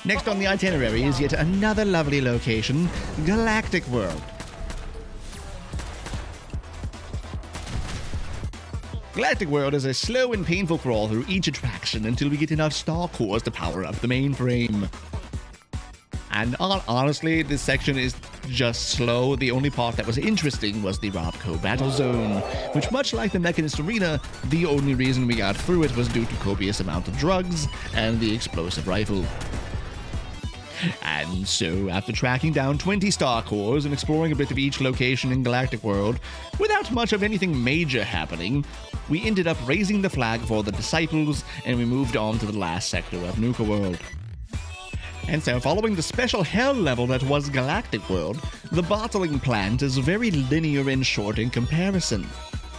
Next on the itinerary is yet another lovely location, Galactic World. Galactic World is a slow and painful crawl through each attraction until we get enough star cores to power up the mainframe. And honestly, this section is just slow. The only part that was interesting was the Robco Battle Zone, which, much like the Mechanist Arena, the only reason we got through it was due to copious amount of drugs and the explosive rifle. And so, after tracking down 20 star cores and exploring a bit of each location in Galactic World, without much of anything major happening, we ended up raising the flag for the Disciples, and we moved on to the last sector of Nuka World. And so, following the special hell level that was Galactic World, the bottling plant is very linear and short in comparison.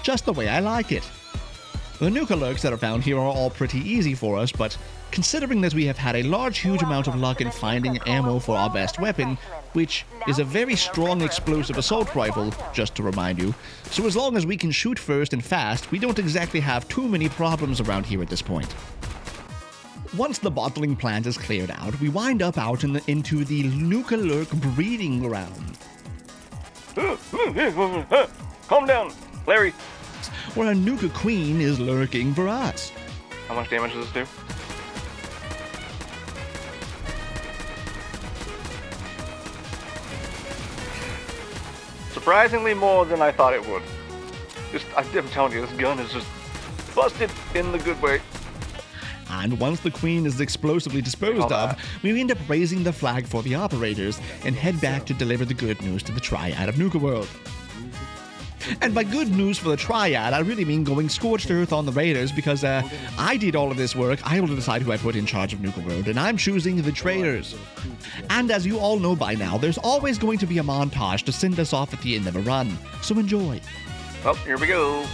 Just the way I like it. The Nuka lurks that are found here are all pretty easy for us, but considering that we have had a huge amount of luck in finding ammo for our best weapon, which is a very strong explosive assault rifle, just to remind you, so as long as we can shoot first and fast, we don't exactly have too many problems around here at this point. Once the bottling plant is cleared out, we wind up out into the Nuka Lurk breeding ground. Calm down, Larry. Where a Nuka Queen is lurking for us. How much damage does this do? Surprisingly more than I thought it would. I'm telling you, this gun is just busted in the good way. And once the queen is explosively disposed of, we end up raising the flag for the operators and head back to deliver the good news to the Triad of Nuka World. And by good news for the Triad, I really mean going scorched earth on the Raiders, because I did all of this work. I will decide who I put in charge of Nuka World, and I'm choosing the traitors. And as you all know by now, there's always going to be a montage to send us off at the end of a run, so enjoy. Well, here we go.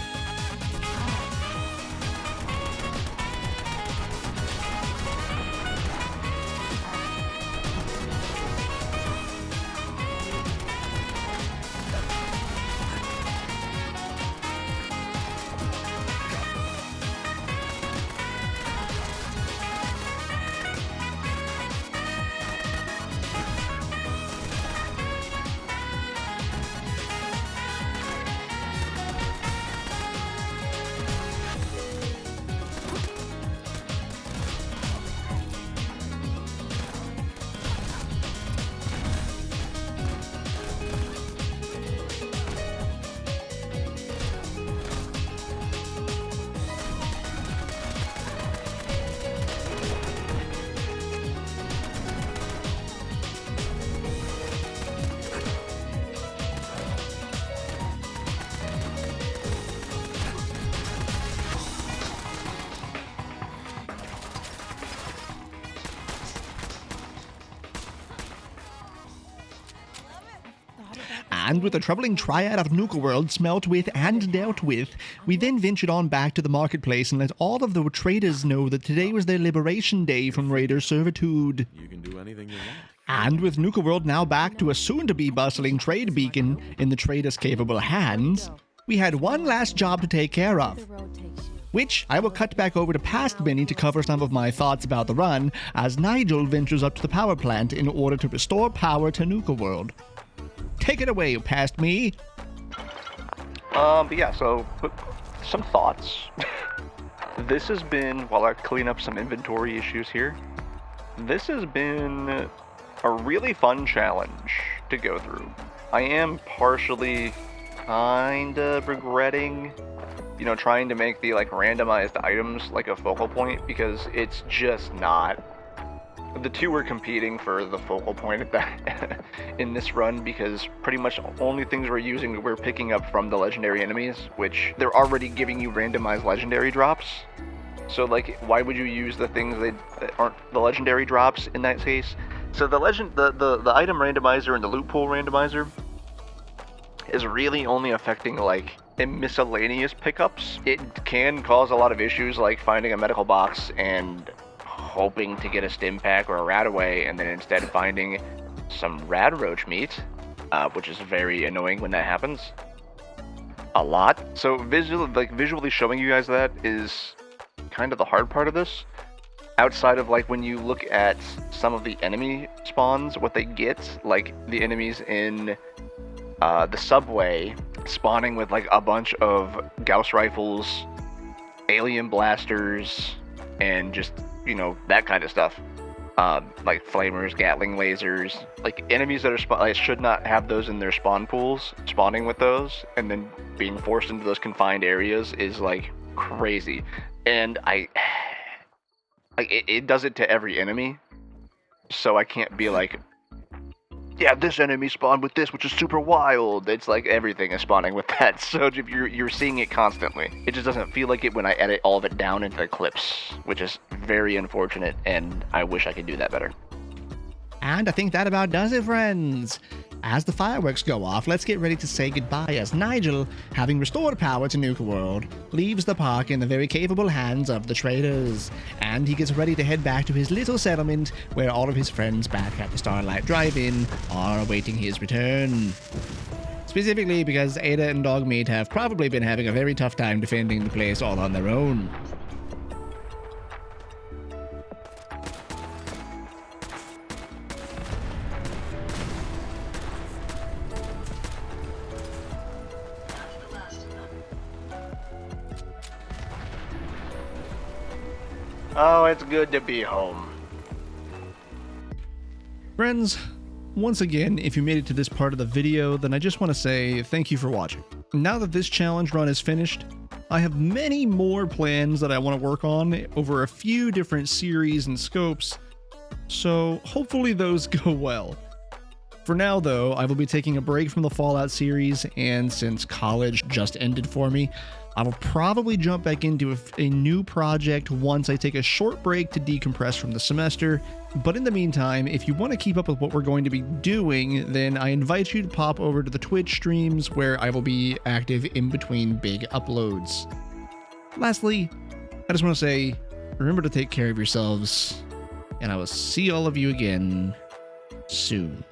And with the troubling Triad of Nuka World smelt with and dealt with, we then ventured on back to the marketplace and let all of the traders know that today was their liberation day from Raider servitude. You can do anything you want. And with Nuka World now back to a soon-to-be bustling trade beacon in the traders' capable hands, we had one last job to take care of, which I will cut back over to past Benny to cover some of my thoughts about the run as Nigel ventures up to the power plant in order to restore power to Nuka World. Take it away, past me. But yeah, so some thoughts. This has been, while I clean up some inventory issues here, this has been a really fun challenge to go through. I am partially kind of regretting, you know, trying to make the like randomized items like a focal point, because it's just not. The two were competing for the focal point at that in this run, because pretty much the only things we're picking up from the legendary enemies, which they're already giving you randomized legendary drops. So like, why would you use the things that aren't the legendary drops in that case? So the item randomizer and the loot pool randomizer is really only affecting like miscellaneous pickups. It can cause a lot of issues, like finding a medical box and hoping to get a stim pack or a radaway, and then instead finding some rad roach meat, which is very annoying when that happens a lot. So visually showing you guys that is kind of the hard part of this. Outside of like when you look at some of the enemy spawns, what they get, like the enemies in the subway spawning with like a bunch of Gauss rifles, alien blasters, and just, you know, that kind of stuff. Like flamers, Gatling lasers, like enemies that are should not have those in their spawn pools, spawning with those, and then being forced into those confined areas is like crazy. And it does it to every enemy, so I can't be like, yeah, this enemy spawned with this, which is super wild. It's like everything is spawning with that, so if you're seeing it constantly. It just doesn't feel like it when I edit all of it down into the clips, which is very unfortunate, and I wish I could do that better. And I think that about does it, friends. As the fireworks go off, let's get ready to say goodbye as Nigel, having restored power to Nuka World, leaves the park in the very capable hands of the traders, and he gets ready to head back to his little settlement where all of his friends back at the Starlight Drive-In are awaiting his return. Specifically because Ada and Dogmeat have probably been having a very tough time defending the place all on their own. Oh, it's good to be home. Friends, Once again, if you made it to this part of the video, then I just want to say thank you for watching. Now that this challenge run is finished, I have many more plans that I want to work on over a few different series and scopes, so hopefully those go well. For now though, I will be taking a break from the Fallout series, and since college just ended for me, I will probably jump back into a new project once I take a short break to decompress from the semester. But in the meantime, if you want to keep up with what we're going to be doing, then I invite you to pop over to the Twitch streams where I will be active in between big uploads. Lastly, I just want to say, remember to take care of yourselves, and I will see all of you again soon.